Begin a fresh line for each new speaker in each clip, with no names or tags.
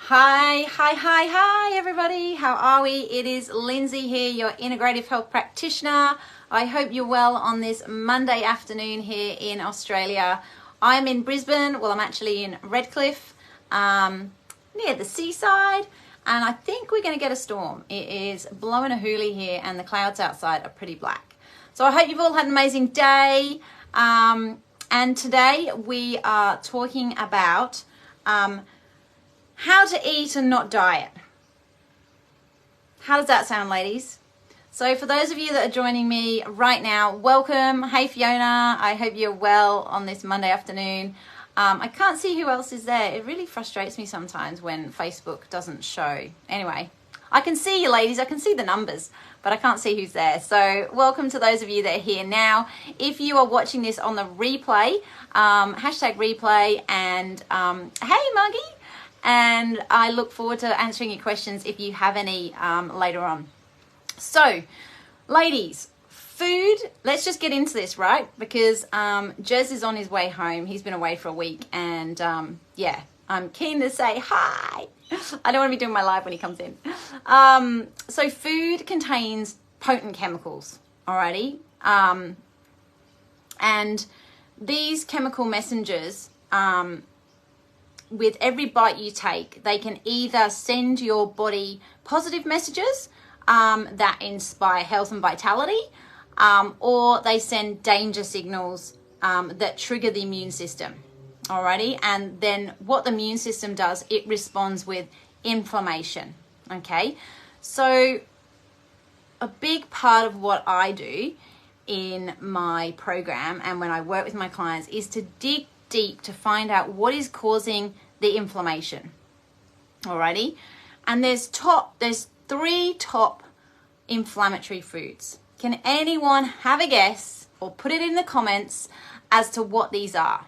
Hi everybody, how are we? It is Lynsey here, your integrative health practitioner. I hope you're well on this Monday afternoon here in Australia. I'm in Brisbane, well I'm actually in Redcliffe, near the seaside, and I think we're going to get a storm. It is blowing a hoolie here and the clouds outside are pretty black. So I hope you've all had an amazing day, and today we are talking about how to eat and not diet. How does that sound, ladies? So for those of you that are joining me right now, welcome. Hey Fiona, I hope you're well on this Monday afternoon. I can't see who else is there. It really frustrates me sometimes when Facebook doesn't show. Anyway, I can see you ladies, I can see the numbers, but I can't see who's there. So welcome to those of you that are here now. If you are watching this on the replay, hashtag replay, and hey Muggy, and I look forward to answering your questions if you have any later on. So, ladies, food, let's just get into this, right? Because Jez is on his way home. He's been away for a week, and yeah, I'm keen to say hi. I don't want to be doing my live when he comes in. So food contains potent chemicals, alrighty? And these chemical messengers, with every bite you take, they can either send your body positive messages that inspire health and vitality, or they send danger signals that trigger the immune system. Alrighty, and then what the immune system does, it responds with inflammation. Okay, so a big part of what I do in my program and when I work with my clients is to dig deep to find out what is causing the inflammation. Alrighty, and there's three top inflammatory foods. Can anyone have a guess or put it in the comments as to what these are?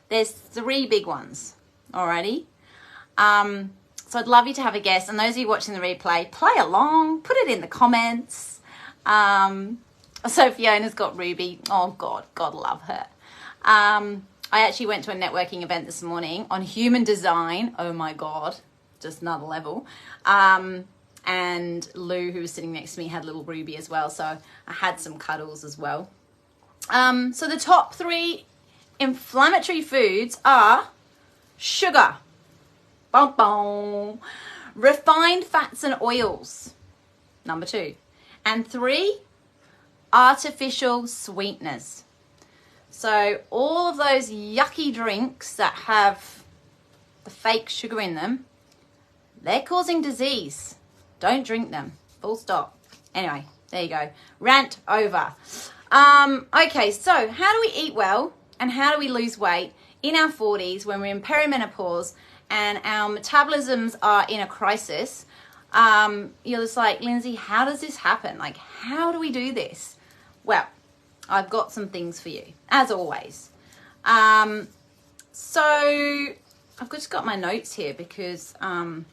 There's three big ones. Alrighty, so I'd love you to have a guess, and those of you watching the replay, play along, put it in the comments. So Fiona's got Ruby. Oh God love her. I actually went to a networking event this morning on human design. Oh my God, just another level. And Lou, who was sitting next to me, had little Ruby as well. So I had some cuddles as well. So the top three inflammatory foods are sugar, bum, bum, refined fats and oils, number 2, and 3, artificial sweeteners. So all of those yucky drinks that have the fake sugar in them, they're causing disease. Don't drink them. Full stop. Anyway, there you go. Rant over. Okay, so how do we eat well and how do we lose weight in our 40s when we're in perimenopause and our metabolisms are in a crisis? You're just like, Lynsey, how does this happen? Like, how do we do this? Well, I've got some things for you, as always. So I've just got my notes here because, I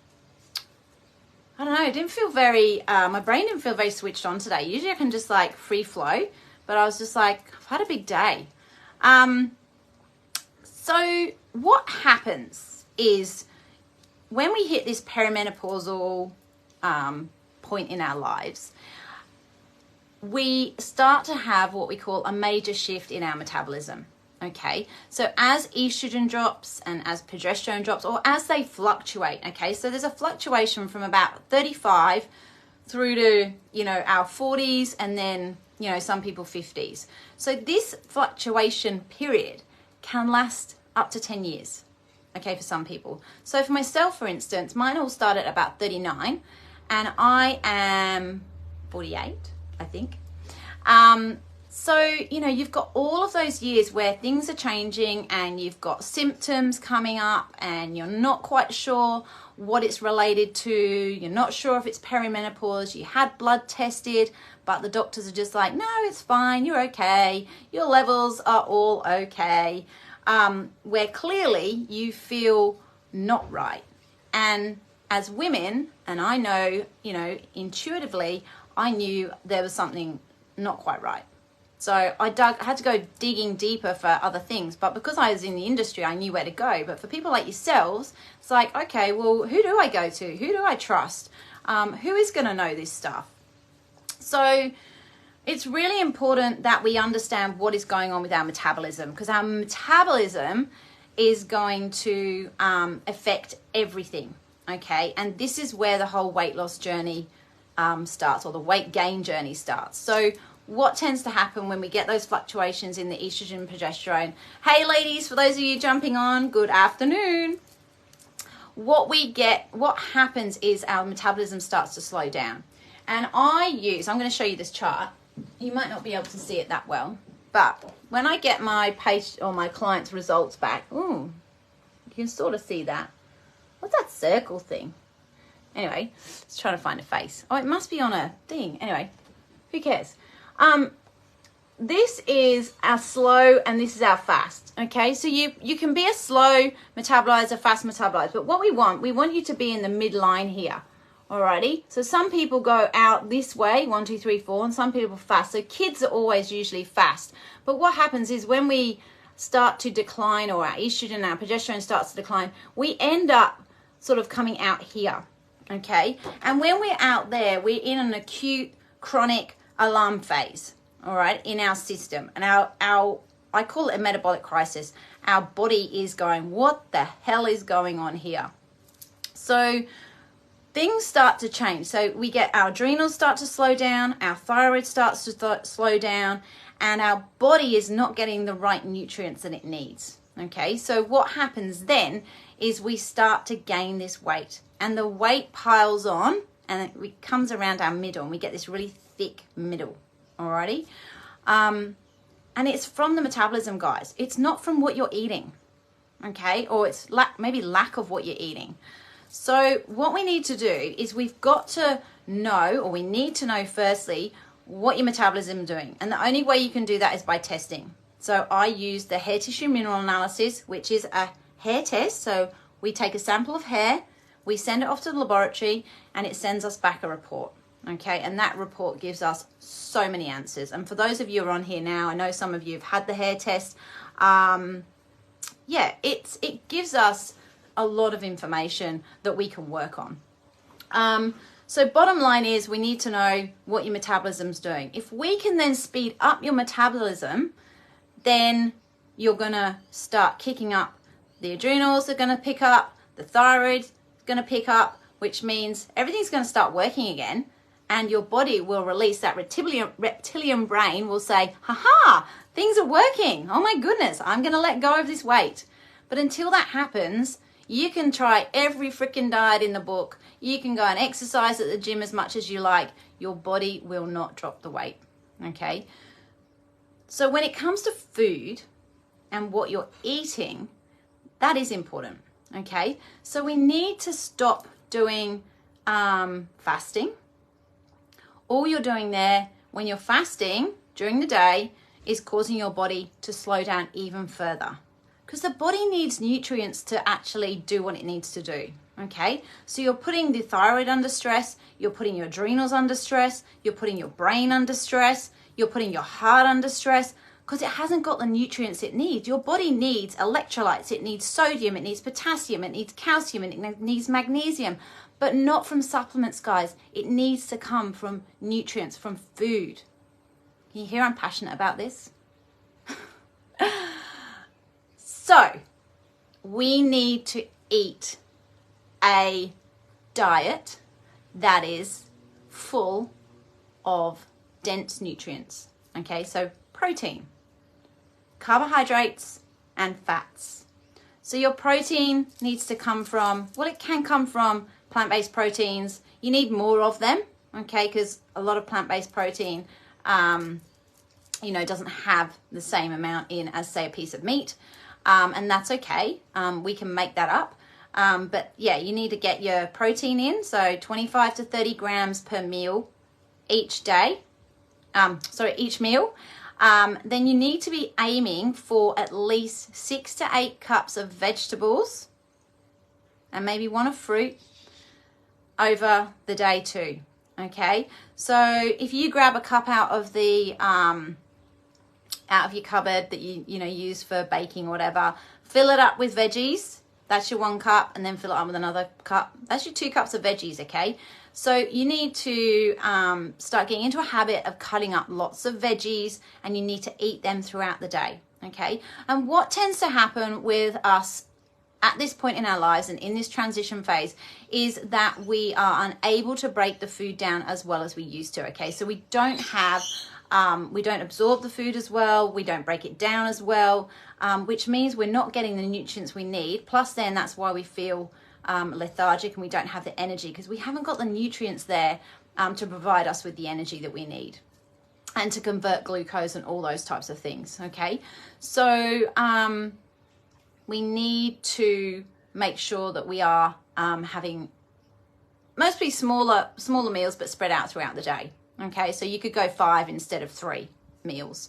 don't know, it didn't feel very, my brain didn't feel very switched on today. Usually I can just like free flow, but I was just like, I've had a big day. So what happens is when we hit this perimenopausal point in our lives, we start to have what we call a major shift in our metabolism. Okay, so as estrogen drops and as progesterone drops, or as they fluctuate, okay, so there's a fluctuation from about 35 through to, you know, our 40s, and then, you know, some people 50s. So this fluctuation period can last up to 10 years, okay, for some people. So for myself, for instance, mine all started at about 39, and I am 48, I think. So, you know, you've got all of those years where things are changing and you've got symptoms coming up and you're not quite sure what it's related to. You're not sure if it's perimenopause. You had blood tested, but the doctors are just like, no, it's fine. You're okay. Your levels are all okay. Where clearly you feel not right. And as women, and I know, you know, intuitively, I knew there was something not quite right. So I had to go digging deeper for other things. But because I was in the industry, I knew where to go. But for people like yourselves, it's like, okay, well, who do I go to? Who do I trust? Who is going to know this stuff? So it's really important that we understand what is going on with our metabolism, because our metabolism is going to affect everything, okay? And this is where the whole weight loss journey starts, or the weight gain journey starts. So what tends to happen when we get those fluctuations in the estrogen and progesterone? Hey ladies, for those of you jumping on, good afternoon. What happens is our metabolism starts to slow down. And I'm going to show you this chart. You might not be able to see it that well, but when I get my patient or my client's results back, ooh, you can sort of see that. What's that circle thing? Anyway, let's try to find a face. Oh, it must be on a thing. Anyway, who cares? This is our slow and this is our fast. Okay, so you can be a slow metabolizer, fast metabolizer, but what we want you to be in the midline here. Alrighty, so some people go out this way, 1, 2, 3, 4, and some people fast. So kids are always usually fast. But what happens is when we start to decline, or our estrogen, our progesterone starts to decline, we end up sort of coming out here. Okay, and when we're out there, we're in an acute chronic alarm phase. All right, in our system, and I call it a metabolic crisis. Our body is going, what the hell is going on here? So things start to change. So we get our adrenals start to slow down, our thyroid starts to slow down, and our body is not getting the right nutrients that it needs. Okay, so what happens then is we start to gain this weight, and the weight piles on, and it comes around our middle, and we get this really thick middle. Alrighty, and it's from the metabolism, guys. It's not from what you're eating, okay? Or it's maybe lack of what you're eating. So what we need to do is we've got to know, or we need to know firstly, what your metabolism is doing. And the only way you can do that is by testing. So I use the hair tissue mineral analysis, which is a hair test. So we take a sample of hair, we send it off to the laboratory, and it sends us back a report. Okay, and that report gives us so many answers. And for those of you who are on here now, I know some of you have had the hair test. Yeah, it gives us a lot of information that we can work on. So bottom line is we need to know what your metabolism's doing. If we can then speed up your metabolism, then you're going to start kicking up. The adrenals are going to pick up, the thyroid is going to pick up, which means everything's going to start working again. And your body will release that reptilian brain will say, haha, things are working. Oh my goodness, I'm going to let go of this weight. But until that happens, you can try every freaking diet in the book. You can go and exercise at the gym as much as you like. Your body will not drop the weight, okay? So when it comes to food and what you're eating, that is important, okay? So we need to stop doing fasting. All you're doing there when you're fasting during the day is causing your body to slow down even further, because the body needs nutrients to actually do what it needs to do. Okay, so you're putting the thyroid under stress, you're putting your adrenals under stress, you're putting your brain under stress, you're putting your heart under stress, because it hasn't got the nutrients it needs. Your body needs electrolytes, it needs sodium, it needs potassium, it needs calcium, and it needs magnesium. But not from supplements, guys. It needs to come from nutrients, from food. Can you hear I'm passionate about this? So, we need to eat a diet that is full of dense nutrients. Okay, so protein, carbohydrates, and fats. So your protein needs to come from, well, it can come from plant-based proteins. You need more of them, okay, because a lot of plant-based protein, doesn't have the same amount in as, say, a piece of meat, and that's okay. We can make that up. But yeah, you need to get your protein in, so 25 to 30 grams per meal each day. Each meal. Then you need to be aiming for at least 6 to 8 cups of vegetables and maybe one of fruit over the day too. Okay, so if you grab a cup out of the out of your cupboard that you use for baking or whatever. Fill it up with veggies. That's your 1 cup, and then fill it up with another cup. That's your 2 cups of veggies, okay? So you need to start getting into a habit of cutting up lots of veggies, and you need to eat them throughout the day, okay? And what tends to happen with us at this point in our lives and in this transition phase is that we are unable to break the food down as well as we used to, okay? So we don't have, we don't absorb the food as well, we don't break it down as well, which means we're not getting the nutrients we need. Plus then that's why we feel lethargic and we don't have the energy, because we haven't got the nutrients there to provide us with the energy that we need and to convert glucose and all those types of things, okay? So we need to make sure that we are having mostly smaller meals, but spread out throughout the day. Okay, so you could go 5 instead of 3 meals.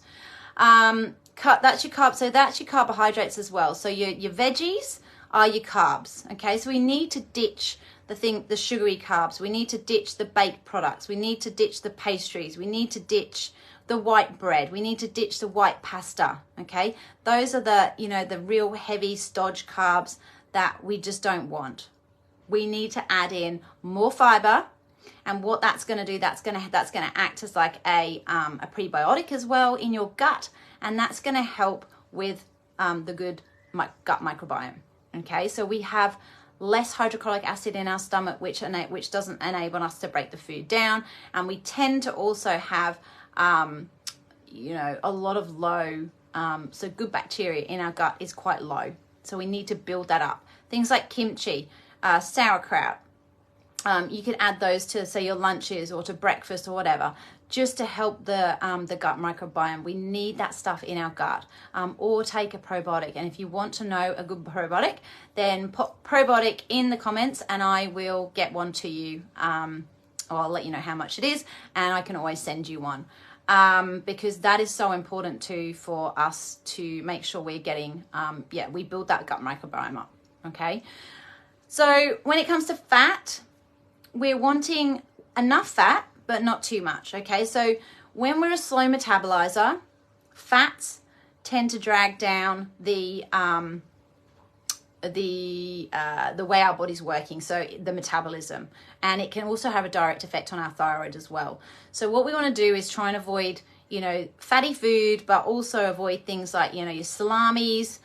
That's your carbs. So that's your carbohydrates as well. So your veggies are your carbs. Okay, so we need to ditch the sugary carbs. We need to ditch the baked products. We need to ditch the pastries. We need to ditch the white bread. We need to ditch the white pasta. Okay, those are the real heavy stodge carbs that we just don't want. We need to add in more fiber, and what that's going to do, that's going to act as like a prebiotic as well in your gut, and that's going to help with the good gut microbiome. Okay, so we have less hydrochloric acid in our stomach, which doesn't enable us to break the food down, and we tend to also have a lot of low, so good bacteria in our gut is quite low. So we need to build that up. Things like kimchi, sauerkraut, you can add those to, say, your lunches or to breakfast or whatever, just to help the gut microbiome. We need that stuff in our gut. Or take a probiotic. And if you want to know a good probiotic, then put probiotic in the comments and I will get one to you. Or I'll let you know how much it is, and I can always send you one. Because that is so important too for us to make sure we're getting, we build that gut microbiome up, okay? So when it comes to fat, we're wanting enough fat, but not too much, okay? So when we're a slow metabolizer, fats tend to drag down the way our body's working, so the metabolism, and it can also have a direct effect on our thyroid as well. So what we want to do is try and avoid, fatty food, but also avoid things like, your salamis,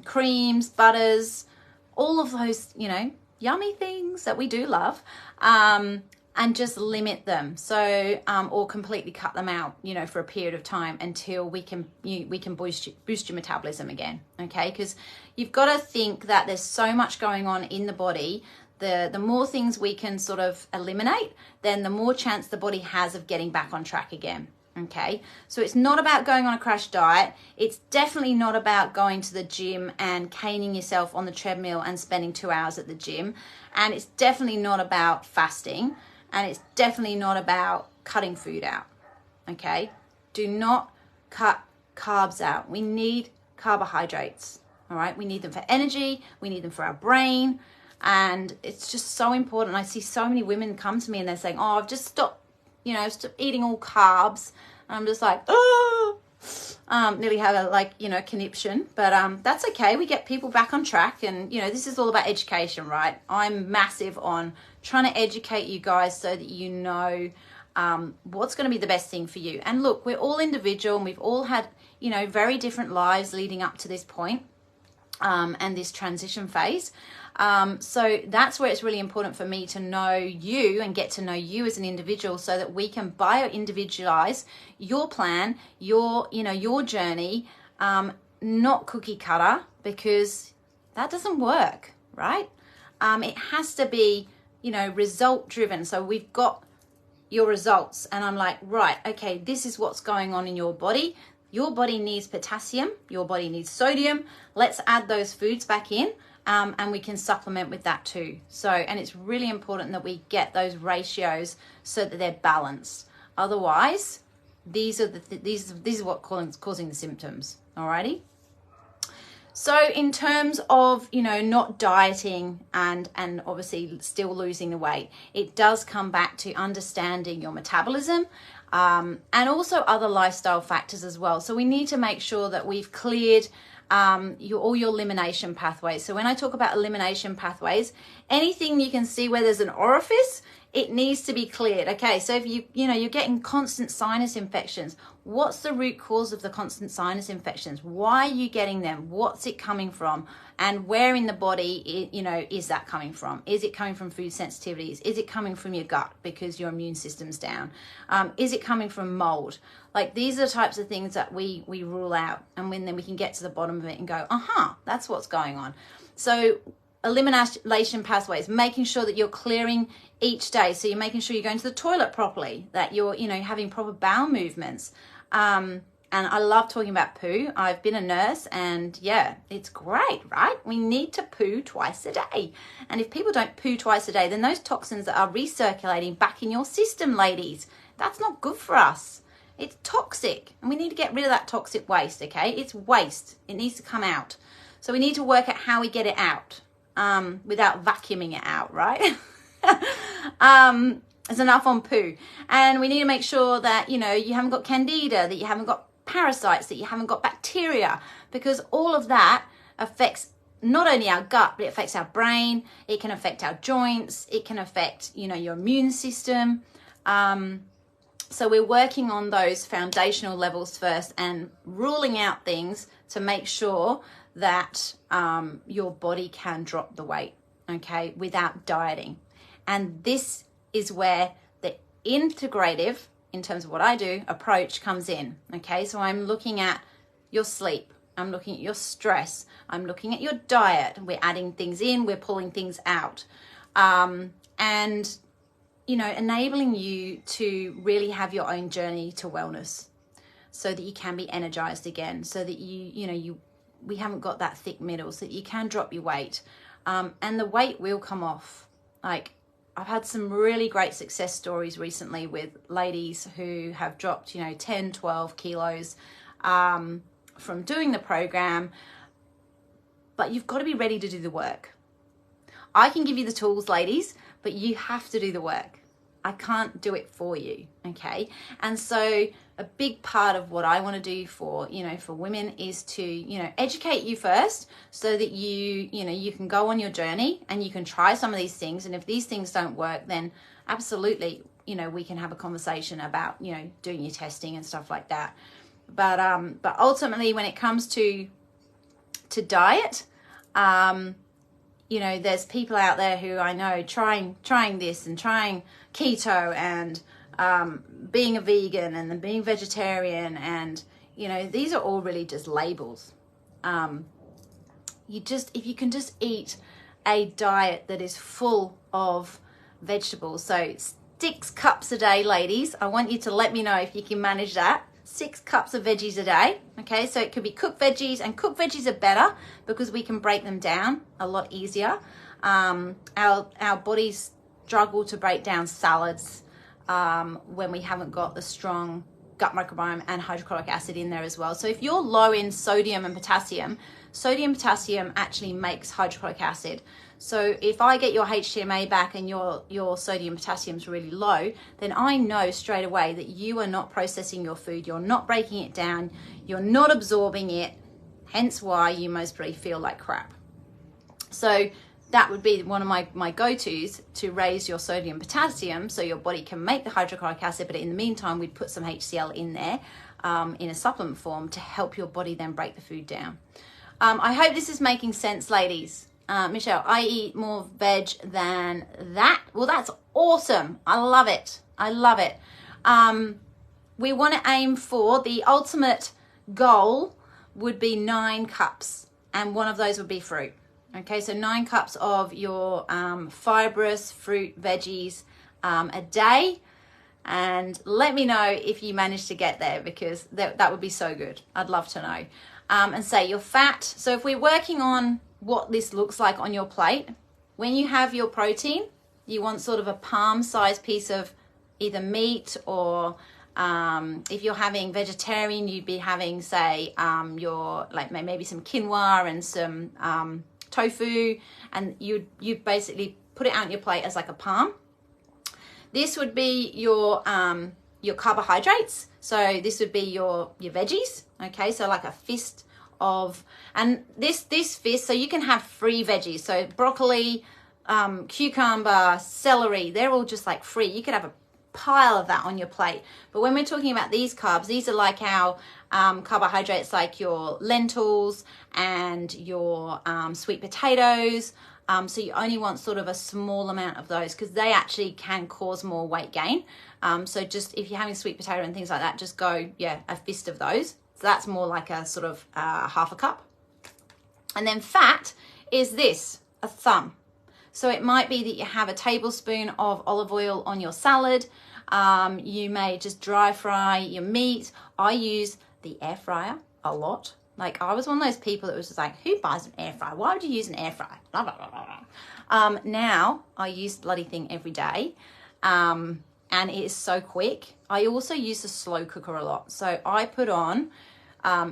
creams, butters, all of those, yummy things that we do love, and just limit them. So, or completely cut them out, for a period of time until we can boost your metabolism again. Okay, because you've got to think that there's so much going on in the body. The more things we can sort of eliminate, then the more chance the body has of getting back on track again. Okay, so it's not about going on a crash diet. It's definitely not about going to the gym and caning yourself on the treadmill and spending 2 hours at the gym. And it's definitely not about fasting. And it's definitely not about cutting food out. Okay, do not cut carbs out. We need carbohydrates. All right, we need them for energy. We need them for our brain. And it's just so important. I see so many women come to me and they're saying, oh, I've just stopped, stop eating all carbs. And I'm just like, oh, nearly have a conniption, but that's okay. We get people back on track, and this is all about education, right? I'm massive on trying to educate you guys so that you know what's going to be the best thing for you. And look, we're all individual, and we've all had very different lives leading up to this point, and this transition phase. So that's where it's really important for me to know you and get to know you as an individual, so that we can bio-individualize your plan, your journey, not cookie cutter, because that doesn't work, right? It has to be, result driven. So we've got your results, and I'm like, right, okay, this is what's going on in your body. Your body needs potassium, your body needs sodium. Let's add those foods back in. And we can supplement with that too. So, and it's really important that we get those ratios so that they're balanced. Otherwise, these are what causing the symptoms. Alrighty. So, in terms of not dieting and obviously still losing the weight, it does come back to understanding your metabolism, and also other lifestyle factors as well. So we need to make sure that we've cleared all your elimination pathways. So when I talk about elimination pathways, anything you can see where there's an orifice, it needs to be cleared. Okay, so if you're getting constant sinus infections, what's the root cause of the constant sinus infections? Why are you getting them? What's it coming from? And where in the body, is that coming from? Is it coming from food sensitivities? Is it coming from your gut because your immune system's down? Is it coming from mold? Like, these are the types of things that we rule out, and then we can get to the bottom of it and go, that's what's going on. So elimination pathways, making sure that you're clearing each day. So you're making sure you're going to the toilet properly, that you're, having proper bowel movements. And I love talking about poo. I've been a nurse, and yeah, it's great, right? We need to poo twice a day. And if people don't poo twice a day, then those toxins are recirculating back in your system, ladies. That's not good for us. It's toxic, and we need to get rid of that toxic waste, okay? It's waste. It needs to come out. So we need to work out how we get it out without vacuuming it out, right? There's enough on poo. And we need to make sure that, you haven't got candida, that you haven't got parasites, that you haven't got bacteria, because all of that affects not only our gut, but it affects our brain. It can affect our joints. It can affect, your immune system. So we're working on those foundational levels first and ruling out things to make sure that your body can drop the weight, okay, without dieting. And this is where the integrative, in terms of what I do, approach comes in, okay? So I'm looking at your sleep. I'm looking at your stress. I'm looking at your diet. We're adding things in. We're pulling things out. And, enabling you to really have your own journey to wellness so that you can be energized again, so that we haven't got that thick middle, so that you can drop your weight. And the weight will come off. Like, I've had some really great success stories recently with ladies who have dropped, 10, 12 kilos from doing the program. But you've got to be ready to do the work. I can give you the tools, ladies, but you have to do the work. I can't do it for you, okay? And so a big part of what I want to do for women is to, educate you first, so that you can go on your journey and you can try some of these things. And if these things don't work, then absolutely, we can have a conversation about, doing your testing and stuff like that. But ultimately, when it comes to diet, there's people out there who I know trying this and trying keto and being a vegan and then being vegetarian, and these are all really just labels. If you can just eat a diet that is full of vegetables, so 6 cups a day, ladies. I want you to let me know if you can manage that. 6 cups of veggies a day. Okay, so it could be cooked veggies, and cooked veggies are better because we can break them down a lot easier. Our bodies struggle to break down salads when we haven't got the strong gut microbiome and hydrochloric acid in there as well. So if you're low in sodium and potassium actually makes hydrochloric acid. So if I get your HTMA back and your sodium potassium is really low, then I know straight away that you are not processing your food, you're not breaking it down, you're not absorbing it, hence why you most probably feel like crap. So that would be one of my go-tos to raise your sodium potassium so your body can make the hydrochloric acid, but in the meantime, we'd put some HCl in there in a supplement form to help your body then break the food down. I hope this is making sense, ladies. Michelle, I eat more veg than that. Well, that's awesome. I love it. I love it. We want to aim for the ultimate goal would be 9 cups, and one of those would be fruit. Okay, so 9 cups of your fibrous fruit veggies a day, and let me know if you manage to get there, because that would be so good. I'd love to know. And say your fat. So if we're working on what this looks like on your plate, when you have your protein, you want sort of a palm-sized piece of either meat, or if you're having vegetarian, you'd be having, say, maybe some quinoa and some tofu, and you basically put it out on your plate as like a palm. This would be your your carbohydrates. So this would be your veggies. Okay, so like a fist of, and this fist, so you can have free veggies. So broccoli, cucumber, celery, they're all just like free. You could have a pile of that on your plate. But when we're talking about these carbs, these are like our carbohydrates, like your lentils and your sweet potatoes. So you only want sort of a small amount of those because they actually can cause more weight gain. So just if you're having sweet potato and things like that, just go, yeah, a fist of those. So that's more like a sort of half a cup. And then fat is this, a thumb. So it might be that you have a tablespoon of olive oil on your salad. You may just dry fry your meat. I use the air fryer a lot. Like, I was one of those people that was just like, who buys an air fryer? Why would you use an air fryer? Blah, blah, blah, blah. Now I use the bloody thing every day. And it is so quick. I also use the slow cooker a lot. So I put on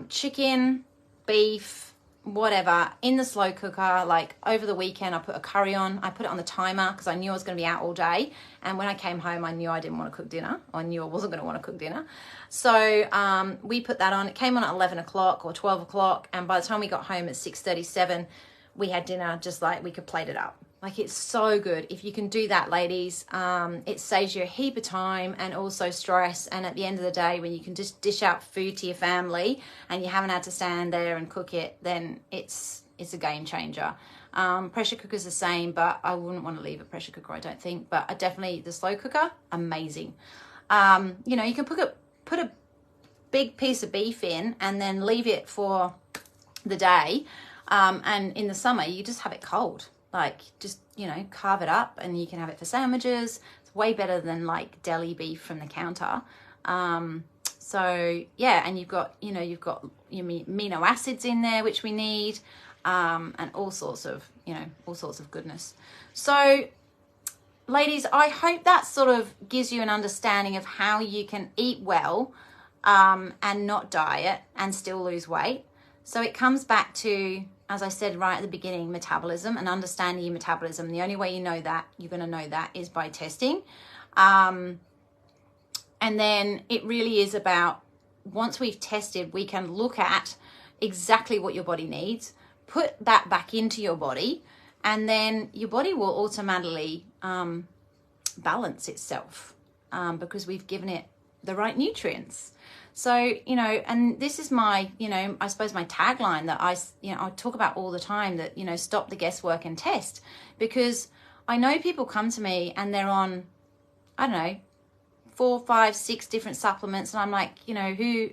chicken, beef, whatever in the slow cooker. Like over the weekend I put a curry on. I put it on the timer because I knew I was going to be out all day, and when I came home I knew I didn't want to cook dinner. I knew I wasn't going to want to cook dinner. So we put that on. It came on at 11 o'clock or 12 o'clock, and by the time we got home at 6:37 we had dinner, just like we could plate it up. Like, it's so good. If you can do that, ladies, it saves you a heap of time and also stress. And at the end of the day, when you can just dish out food to your family and you haven't had to stand there and cook it, then it's a game changer. Pressure cooker's the same, but I wouldn't want to leave a pressure cooker, I don't think. But definitely the slow cooker, amazing. You know, you can put a big piece of beef in and then leave it for the day. And in the summer, you just have it cold. Like, just, you know, carve it up and you can have it for sandwiches. It's way better than like deli beef from the counter. So yeah, and you've got your amino acids in there, which we need, and all sorts of goodness. So ladies, I hope that sort of gives you an understanding of how you can eat well, and not diet and still lose weight. So it comes back to, as I said right at the beginning, metabolism and understanding your metabolism. The only way you know that, you're going to know that, is by testing. And then it really is about, once we've tested, we can look at exactly what your body needs, put that back into your body, and then your body will automatically balance itself, because we've given it the right nutrients. So, you know, and this is my, you know, I suppose my tagline that I talk about all the time, that, you know, stop the guesswork and test. Because I know people come to me and they're on, I don't know, 4, 5, 6 different supplements, and I'm like, you know, who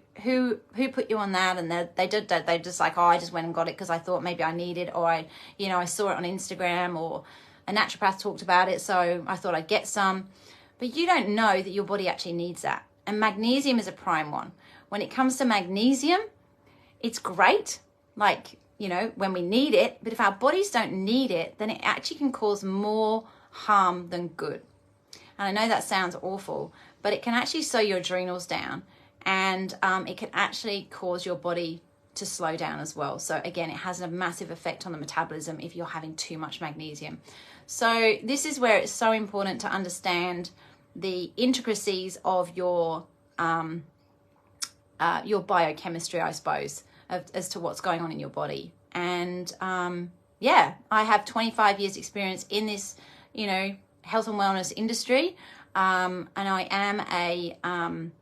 put you on that? And they just like, oh, I just went and got it because I thought maybe I needed, or I saw it on Instagram, or a naturopath talked about it, so I thought I'd get some. But you don't know that your body actually needs that. And magnesium is a prime one. When it comes to magnesium, it's great, like, you know, when we need it. But if our bodies don't need it, then it actually can cause more harm than good. And I know that sounds awful, but it can actually slow your adrenals down, and it can actually cause your body to slow down as well. So again, it has a massive effect on the metabolism if you're having too much magnesium. So this is where it's so important to understand the intricacies of your biochemistry, I suppose, as to what's going on in your body. And yeah, I have 25 years experience in this, you know, health and wellness industry, and I am an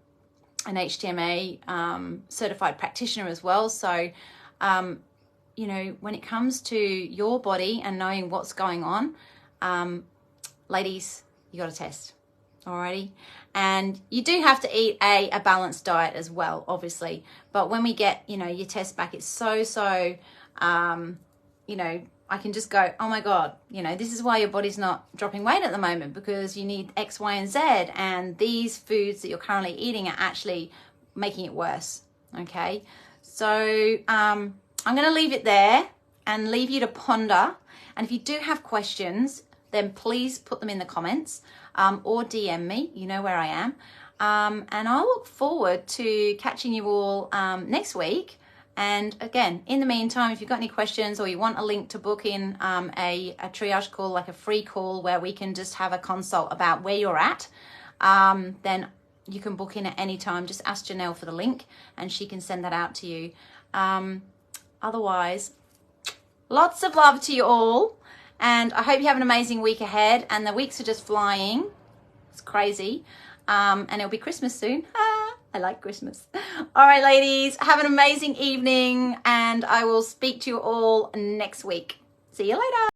HTMA certified practitioner as well. So you know, when it comes to your body and knowing what's going on, ladies, you got to test. Alrighty, and you do have to eat a balanced diet as well, obviously. But when we get, you know, your test back, it's so you know, I can just go, oh my God, you know, this is why your body's not dropping weight at the moment, because you need X, Y, and Z, and these foods that you're currently eating are actually making it worse. Okay, so I'm going to leave it there and leave you to ponder. And if you do have questions, then please put them in the comments, or DM me. You know where I am. And I'll look forward to catching you all next week. And again, in the meantime, if you've got any questions or you want a link to book in a triage call, like a free call where we can just have a consult about where you're at, then you can book in at any time. Just ask Janelle for the link and she can send that out to you. Otherwise, lots of love to you all. And I hope you have an amazing week ahead. And the weeks are just flying. It's crazy. And it'll be Christmas soon. I like Christmas. All right, ladies, have an amazing evening. And I will speak to you all next week. See you later.